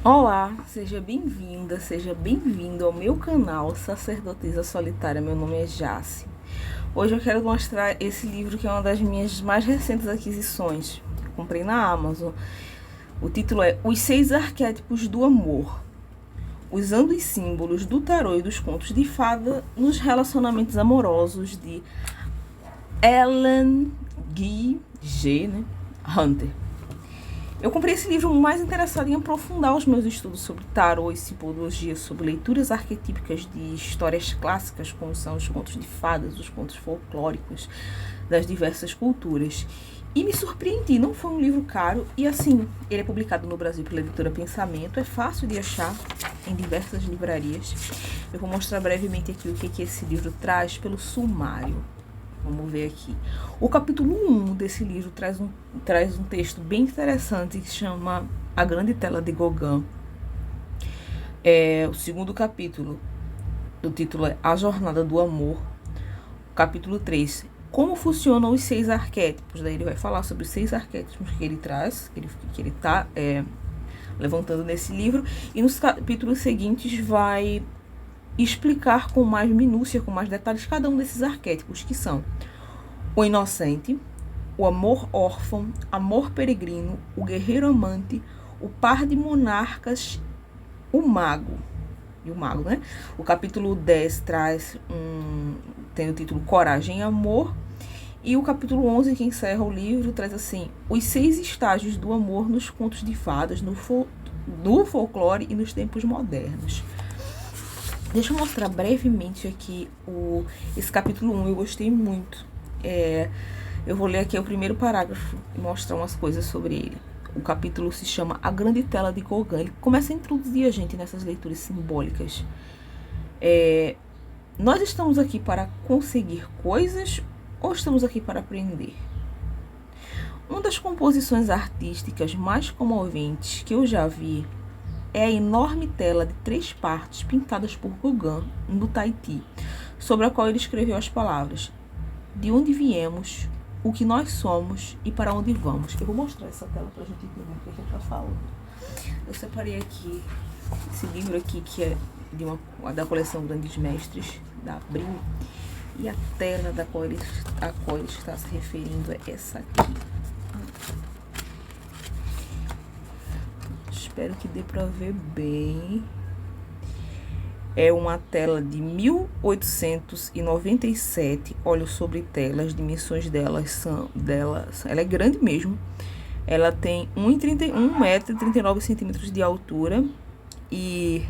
Olá, seja bem-vinda, seja bem-vindo ao meu canal Sacerdotisa Solitária. Meu nome é Jace. Hoje eu quero mostrar esse livro que é uma das minhas mais recentes aquisições. Eu comprei na Amazon. O título é Os 6 Arquétipos do Amor, usando os símbolos do tarô e dos contos de fada nos relacionamentos amorosos, de Ellen G. Hunter. Eu comprei esse livro mais interessado em aprofundar os meus estudos sobre tarô e simbologia, sobre leituras arquetípicas de histórias clássicas, como são os contos de fadas, os contos folclóricos das diversas culturas. E me surpreendi, não foi um livro caro, e assim, ele é publicado no Brasil pela editora Pensamento, é fácil de achar em diversas livrarias. Eu vou mostrar brevemente aqui o que esse livro traz pelo sumário. Vamos ver aqui. O capítulo 1 desse livro traz um texto bem interessante que se chama A Grande Tela de Gauguin. O segundo capítulo, o título é A Jornada do Amor. O capítulo 3, Como funcionam os 6 arquétipos. Daí ele vai falar sobre os 6 arquétipos que ele traz, que ele está levantando nesse livro. E nos capítulos seguintes vai explicar com mais minúcia, com mais detalhes, cada um desses arquétipos, que são o inocente, o amor órfão, amor peregrino, o guerreiro amante, o par de monarcas, o mago. E o mago, né? O capítulo 10 tem o título Coragem e Amor. E o capítulo 11, que encerra o livro, traz assim: os 6 estágios do amor nos contos de fadas, no folclore e nos tempos modernos. Deixa eu mostrar brevemente aqui esse capítulo 1, eu gostei muito. Eu vou ler aqui o primeiro parágrafo e mostrar umas coisas sobre ele. O capítulo se chama A Grande Tela de Gauguin. Ele começa a introduzir a gente nessas leituras simbólicas. Nós estamos aqui para conseguir coisas ou estamos aqui para aprender? Uma das composições artísticas mais comoventes que eu já vi é a enorme tela de 3 partes pintadas por Gauguin no Tahiti, sobre a qual ele escreveu as palavras: de onde viemos, o que nós somos e para onde vamos. Eu vou mostrar essa tela para a gente entender o que a gente está falando. Eu separei aqui esse livro aqui, que é da coleção Grandes Mestres, da Abril, e a tela a qual ele está se referindo é essa aqui. Espero que dê para ver bem. É uma tela de 1897. Olho sobre tela, as dimensões dela, ela é grande mesmo. Ela tem 1,39 m de altura e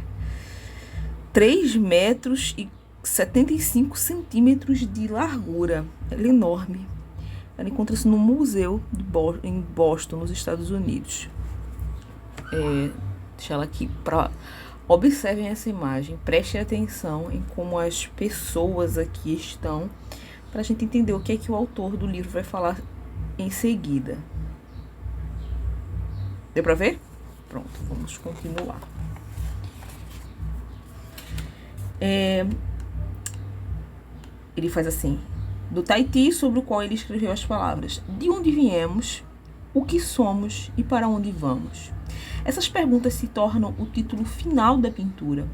3,75 m de largura. Ela é enorme. Ela encontra-se no museu em Boston, nos Estados Unidos. Deixa ela aqui para observem essa imagem, prestem atenção em como as pessoas aqui estão, para a gente entender o que é que o autor do livro vai falar em seguida. Deu para ver? Pronto, vamos continuar. Ele faz assim: do Tahiti, sobre o qual ele escreveu as palavras: de onde viemos, o que somos e para onde vamos. Essas perguntas se tornam o título final da pintura.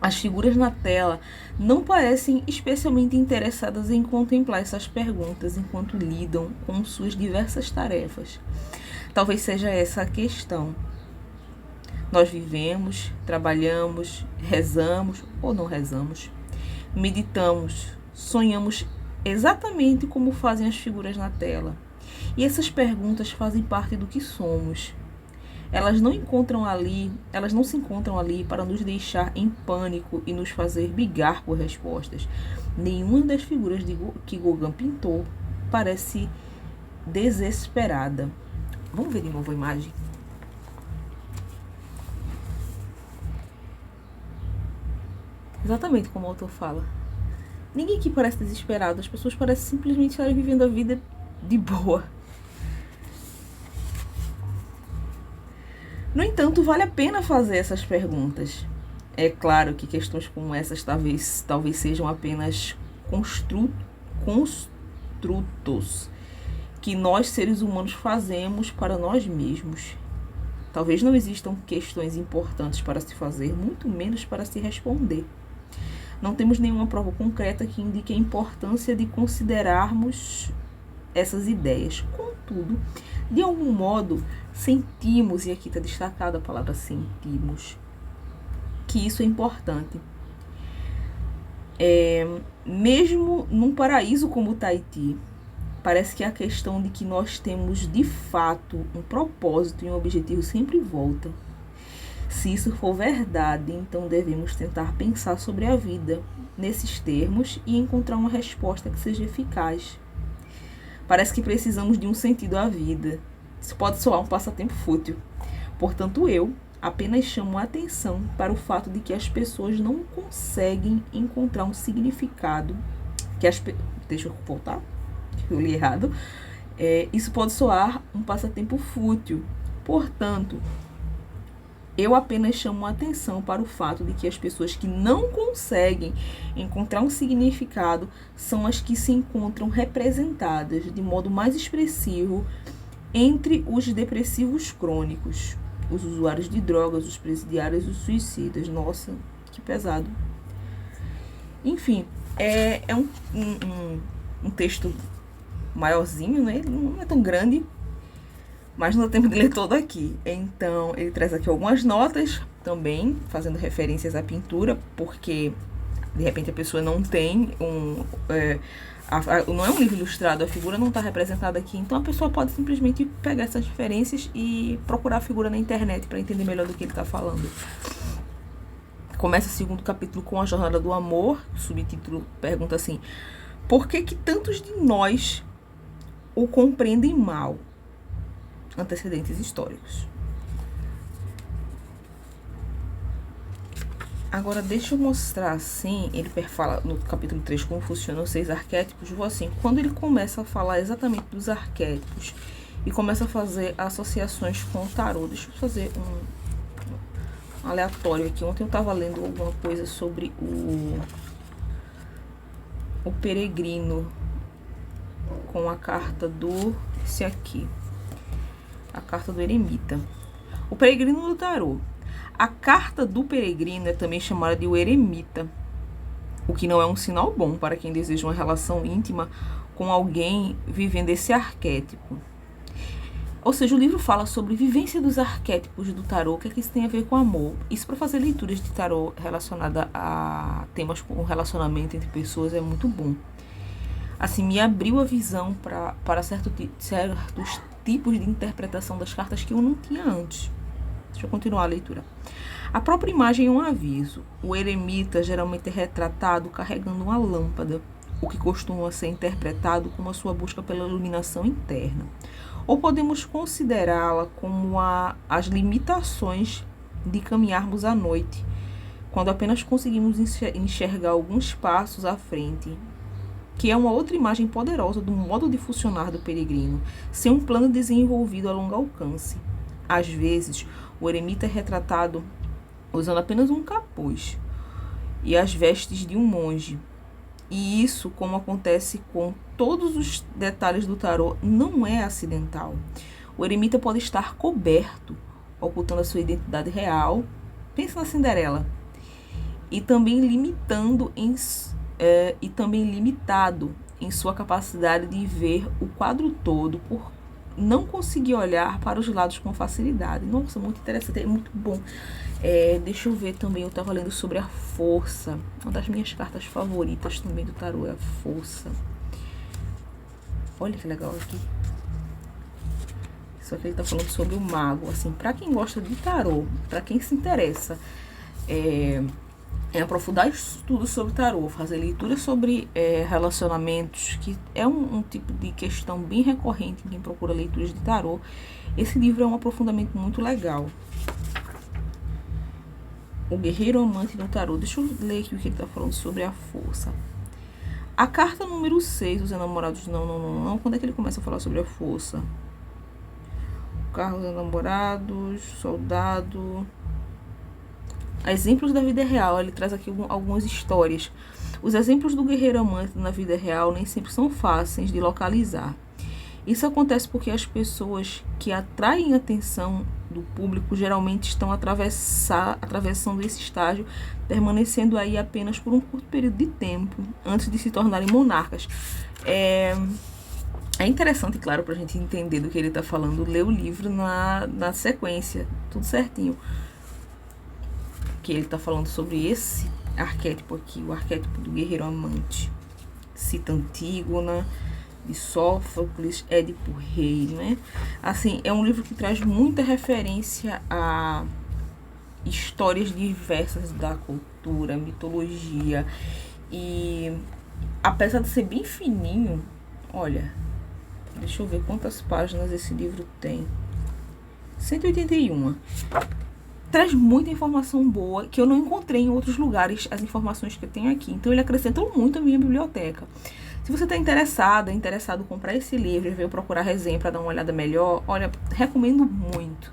As figuras na tela não parecem especialmente interessadas em contemplar essas perguntas enquanto lidam com suas diversas tarefas. Talvez seja essa a questão. Nós vivemos, trabalhamos, rezamos ou não rezamos, meditamos, sonhamos exatamente como fazem as figuras na tela. E essas perguntas fazem parte do que somos. Elas não se encontram ali para nos deixar em pânico e nos fazer brigar por respostas. Nenhuma das figuras que Gauguin pintou parece desesperada. Vamos ver de novo a imagem? Exatamente como o autor fala. Ninguém aqui parece desesperado. As pessoas parecem simplesmente estarem vivendo a vida de boa. No entanto, vale a pena fazer essas perguntas. É claro que questões como essas talvez sejam apenas construtos que nós, seres humanos, fazemos para nós mesmos. Talvez não existam questões importantes para se fazer, muito menos para se responder. Não temos nenhuma prova concreta que indique a importância de considerarmos essas ideias. Contudo, de algum modo, sentimos, e aqui está destacada a palavra sentimos, que isso é importante. Mesmo num paraíso como o Tahiti, parece que a questão de que nós temos de fato um propósito e um objetivo sempre volta. Se isso for verdade, então devemos tentar pensar sobre a vida nesses termos e encontrar uma resposta que seja eficaz. Parece que precisamos de um sentido à vida. Isso pode soar um passatempo fútil. Portanto, eu apenas chamo a atenção para o fato de que as pessoas não conseguem encontrar um significado. Deixa eu voltar, eu li errado. Isso pode soar um passatempo fútil. Portanto, eu apenas chamo a atenção para o fato de que as pessoas que não conseguem encontrar um significado são as que se encontram representadas de modo mais expressivo entre os depressivos crônicos, os usuários de drogas, os presidiários e os suicidas. Nossa, que pesado. Enfim, é um texto maiorzinho, né? Não é tão grande, mas não dá tempo de ler todo aqui. Então, ele traz aqui algumas notas também, fazendo referências à pintura, porque de repente a pessoa não tem não é um livro ilustrado, a figura não está representada aqui, então a pessoa pode simplesmente pegar essas referências e procurar a figura na internet para entender melhor do que ele está falando. Começa o segundo capítulo com a jornada do amor. O subtítulo pergunta assim: por que tantos de nós o compreendem mal? Antecedentes históricos. Agora, deixa eu mostrar assim, ele fala no capítulo 3 como funcionam os 6 arquétipos. Vou assim, quando ele começa a falar exatamente dos arquétipos e começa a fazer associações com o tarô. Deixa eu fazer um aleatório aqui. Ontem eu estava lendo alguma coisa sobre o peregrino com a carta esse aqui. A carta do eremita. O peregrino do tarô. A carta do peregrino é também chamada de o eremita, o que não é um sinal bom para quem deseja uma relação íntima com alguém vivendo esse arquétipo. Ou seja, o livro fala sobre vivência dos arquétipos do tarô, o que é que isso tem a ver com amor. Isso para fazer leituras de tarô relacionada a temas com relacionamento entre pessoas é muito bom. Assim, me abriu a visão para certos tipos de interpretação das cartas que eu não tinha antes. Deixa eu continuar a leitura. A própria imagem é um aviso. O eremita geralmente é retratado carregando uma lâmpada, o que costuma ser interpretado como a sua busca pela iluminação interna. Ou podemos considerá-la como as limitações de caminharmos à noite, quando apenas conseguimos enxergar alguns passos à frente, que é uma outra imagem poderosa do modo de funcionar do peregrino, sem um plano desenvolvido a longo alcance. Às vezes, o eremita é retratado usando apenas um capuz e as vestes de um monge. E isso, como acontece com todos os detalhes do tarô, não é acidental. O eremita pode estar coberto, ocultando a sua identidade real. Pensa na Cinderela. E também limitado em sua capacidade de ver o quadro todo por não conseguir olhar para os lados com facilidade. Nossa, muito interessante, é muito bom. Deixa eu ver também, eu estava lendo sobre a força. Uma das minhas cartas favoritas também do tarô é a força. Olha que legal aqui. Isso aqui ele está falando sobre o mago. Assim, para quem gosta de tarô, para quem se interessa aprofundar estudos sobre tarô, fazer leituras sobre relacionamentos, que é um tipo de questão bem recorrente em quem procura leituras de tarô. Esse livro é um aprofundamento muito legal. O guerreiro amante no tarô. Deixa eu ler aqui o que ele está falando sobre a força. A carta número 6, os enamorados não. Quando é que ele começa a falar sobre a força? O carro dos enamorados, soldado. Exemplos da vida real. Ele traz aqui algumas histórias. Os exemplos do guerreiro amante na vida real nem sempre são fáceis de localizar. Isso acontece porque as pessoas que atraem a atenção do público geralmente estão atravessando esse estágio, permanecendo aí apenas por um curto período de tempo, antes de se tornarem monarcas. É interessante, claro, pra gente entender do que ele tá falando, ler o livro na sequência, tudo certinho. Que ele tá falando sobre esse arquétipo aqui, o arquétipo do guerreiro amante. Cita Antígona, de Sófocles, Édipo Rei, né? Assim, é um livro que traz muita referência a histórias diversas da cultura, mitologia. E apesar de ser bem fininho, olha, deixa eu ver quantas páginas esse livro tem. 181. Traz muita informação boa que eu não encontrei em outros lugares, as informações que eu tenho aqui. Então ele acrescentou muito à minha biblioteca. Se você está interessado em comprar esse livro e veio procurar resenha para dar uma olhada melhor, olha, recomendo muito.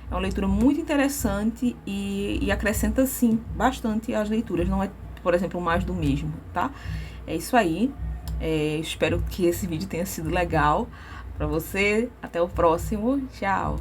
É uma leitura muito interessante e acrescenta, sim, bastante às leituras. Não é, por exemplo, mais do mesmo, tá? É isso aí. Espero que esse vídeo tenha sido legal para você. Até o próximo. Tchau!